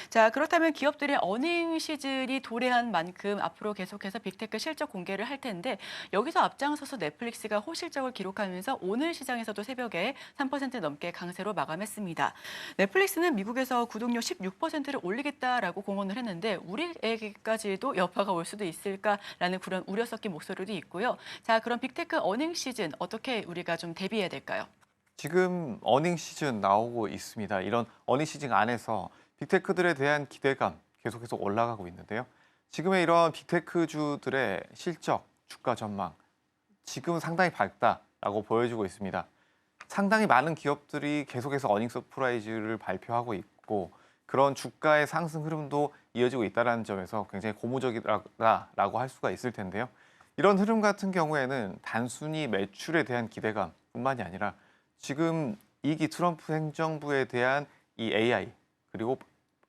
자, 그렇다면 기업들의 어닝 시즌이 도래한 만큼 앞으로 계속해서 빅테크 실적 공개를 할 텐데 여기서 앞장서서 넷플릭스가 호실적을 기록하면서 오늘 시장에서도 새벽에 3% 넘게 강세로 마감했습니다. 넷플릭스는 미국에서 구독료 16%를 올리겠다라고 공언을 했는데 우리에게까지도 여파가 올 수도 있을까라는 그런 우려 섞인 목소리도 있고요. 자, 그럼 빅테크 어닝 시즌 어떻게 우리가 좀 대비해야 될까요? 지금 어닝 시즌 나오고 있습니다. 이런 어닝 시즌 안에서 빅테크들에 대한 기대감 계속해서 올라가고 있는데요. 지금의 이런 빅테크주들의 실적, 주가 전망, 지금은 상당히 밝다라고 보여주고 있습니다. 상당히 많은 기업들이 계속해서 어닝 서프라이즈를 발표하고 있고 그런 주가의 상승 흐름도 이어지고 있다는 점에서 굉장히 고무적이다라고 할 수가 있을 텐데요. 이런 흐름 같은 경우에는 단순히 매출에 대한 기대감뿐만이 아니라 지금 2기 트럼프 행정부에 대한 이 AI 그리고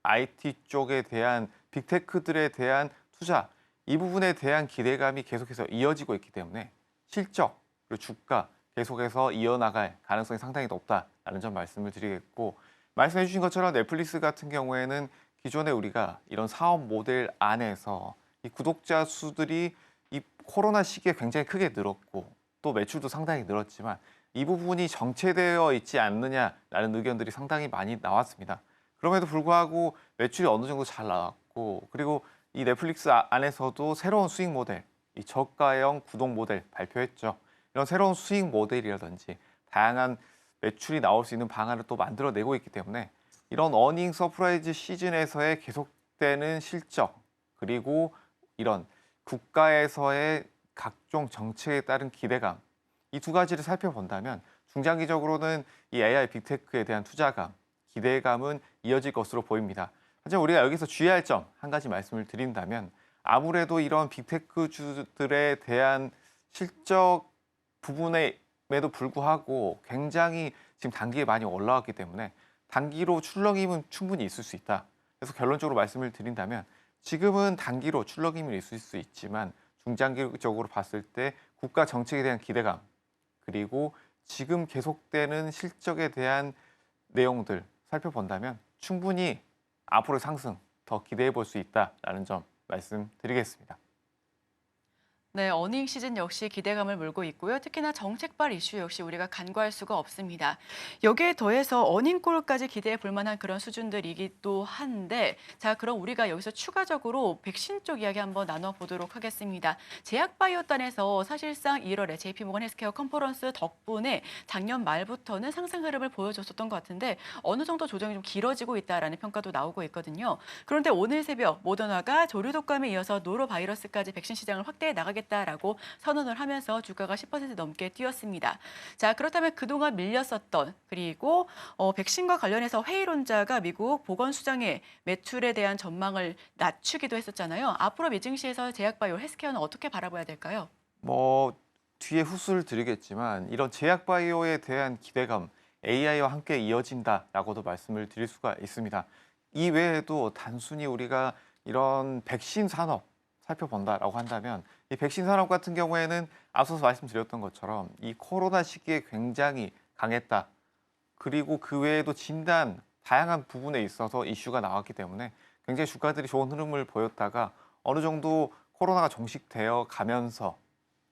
IT 쪽에 대한 빅테크들에 대한 투자 이 부분에 대한 기대감이 계속해서 이어지고 있기 때문에 실적 그리고 주가 계속해서 이어나갈 가능성이 상당히 높다라는 점 말씀을 드리겠고 말씀해 주신 것처럼 넷플릭스 같은 경우에는 기존에 우리가 이런 사업 모델 안에서 이 구독자 수들이 이 코로나 시기에 굉장히 크게 늘었고 또 매출도 상당히 늘었지만 이 부분이 정체되어 있지 않느냐라는 의견들이 상당히 많이 나왔습니다. 그럼에도 불구하고 매출이 어느 정도 잘 나왔고 그리고 이 넷플릭스 안에서도 새로운 수익 모델, 이 저가형 구독 모델 발표했죠. 이런 새로운 수익 모델이라든지 다양한 매출이 나올 수 있는 방안을 또 만들어내고 있기 때문에 이런 어닝 서프라이즈 시즌에서의 계속되는 실적 그리고 이런 국가에서의 각종 정책에 따른 기대감 이 두 가지를 살펴본다면 중장기적으로는 이 AI 빅테크에 대한 투자감, 기대감은 이어질 것으로 보입니다. 하지만 우리가 여기서 주의할 점 한 가지 말씀을 드린다면 아무래도 이런 빅테크주들에 대한 실적 부분에도 불구하고 굉장히 지금 단기에 많이 올라왔기 때문에 단기로 출렁임은 충분히 있을 수 있다. 그래서 결론적으로 말씀을 드린다면 지금은 단기로 출렁임이 있을 수 있지만 중장기적으로 봤을 때 국가 정책에 대한 기대감 그리고 지금 계속되는 실적에 대한 내용들 살펴본다면 충분히 앞으로의 상승 더 기대해 볼 수 있다라는 점 말씀드리겠습니다. 네, 어닝 시즌 역시 기대감을 몰고 있고요. 특히나 정책발 이슈 역시 우리가 간과할 수가 없습니다. 여기에 더해서 어닝콜까지 기대해 볼 만한 그런 수준들이기도 한데, 자, 그럼 우리가 여기서 추가적으로 백신 쪽 이야기 한번 나눠보도록 하겠습니다. 제약바이오단에서 사실상 1월에 JP모건 헬스케어 컨퍼런스 덕분에 작년 말부터는 상승 흐름을 보여줬었던 것 같은데 어느 정도 조정이 좀 길어지고 있다라는 평가도 나오고 있거든요. 그런데 오늘 새벽 모더나가 조류 독감에 이어서 노로바이러스까지 백신 시장을 확대해 나가겠다라고 선언을 하면서 주가가 10% 넘게 뛰었습니다. 자, 그렇다면 그동안 밀렸었던 그리고 백신과 관련해서 회의론자가 미국 보건수장의 매출에 대한 전망을 낮추기도 했었잖아요. 앞으로 미증시에서 제약바이오 헬스케어는 어떻게 바라봐야 될까요? 뭐 뒤에 후수를 드리겠지만 이런 제약바이오에 대한 기대감 AI와 함께 이어진다라고도 말씀을 드릴 수가 있습니다. 이 외에도 단순히 우리가 이런 백신 산업 살펴본다라고 한다면 이 백신 산업 같은 경우에는 앞서서 말씀드렸던 것처럼 이 코로나 시기에 굉장히 강했다. 그리고 그 외에도 진단 다양한 부분에 있어서 이슈가 나왔기 때문에 굉장히 주가들이 좋은 흐름을 보였다가 어느 정도 코로나가 종식되어 가면서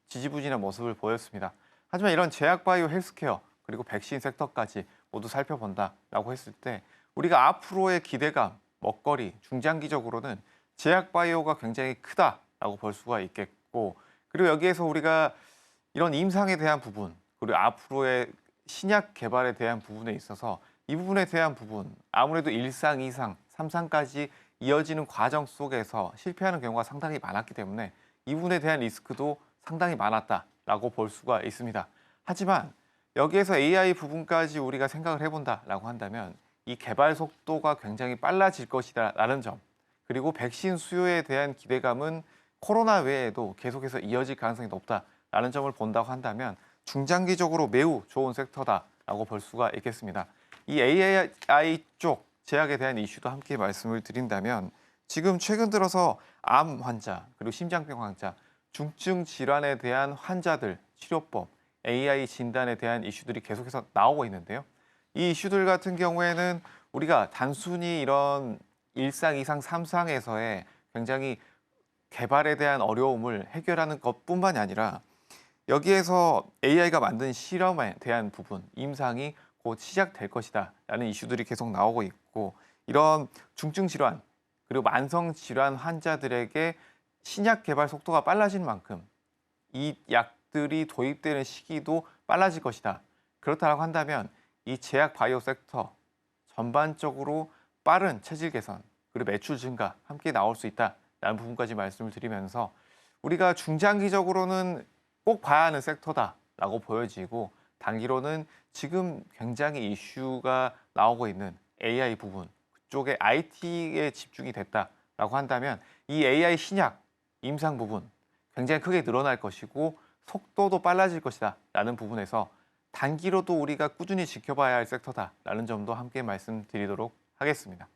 지지부진한 모습을 보였습니다. 하지만 이런 제약바이오 헬스케어 그리고 백신 섹터까지 모두 살펴본다라고 했을 때 우리가 앞으로의 기대감, 먹거리, 중장기적으로는 제약바이오가 굉장히 크다라고 볼 수가 있겠고 그리고 여기에서 우리가 이런 임상에 대한 부분 그리고 앞으로의 신약 개발에 대한 부분에 있어서 이 부분에 대한 부분 아무래도 1상, 2상, 3상까지 이어지는 과정 속에서 실패하는 경우가 상당히 많았기 때문에 이 부분에 대한 리스크도 상당히 많았다라고 볼 수가 있습니다. 하지만 여기에서 AI 부분까지 우리가 생각을 해본다라고 한다면 이 개발 속도가 굉장히 빨라질 것이다라는 점 그리고 백신 수요에 대한 기대감은 코로나 외에도 계속해서 이어질 가능성이 높다라는 점을 본다고 한다면 중장기적으로 매우 좋은 섹터다라고 볼 수가 있겠습니다. 이 AI 쪽 제약에 대한 이슈도 함께 말씀을 드린다면 지금 최근 들어서 암 환자 그리고 심장병 환자 중증 질환에 대한 환자들 치료법 AI 진단에 대한 이슈들이 계속해서 나오고 있는데요. 이 이슈들 같은 경우에는 우리가 단순히 이런 1상, 2상, 3상에서의 굉장히 개발에 대한 어려움을 해결하는 것뿐만이 아니라 여기에서 AI가 만든 실험에 대한 부분, 임상이 곧 시작될 것이다 라는 이슈들이 계속 나오고 있고 이런 중증 질환 그리고 만성 질환 환자들에게 신약 개발 속도가 빨라진 만큼 이 약들이 도입되는 시기도 빨라질 것이다. 그렇다고 한다면 이 제약 바이오 섹터 전반적으로 빠른 체질 개선 그리고 매출 증가 함께 나올 수 있다라는 부분까지 말씀을 드리면서 우리가 중장기적으로는 꼭 봐야 하는 섹터다라고 보여지고 단기로는 지금 굉장히 이슈가 나오고 있는 AI 부분 그쪽에 IT에 집중이 됐다라고 한다면 이 AI 신약 임상 부분 굉장히 크게 늘어날 것이고 속도도 빨라질 것이다라는 부분에서 단기로도 우리가 꾸준히 지켜봐야 할 섹터다라는 점도 함께 말씀드리도록 하겠습니다.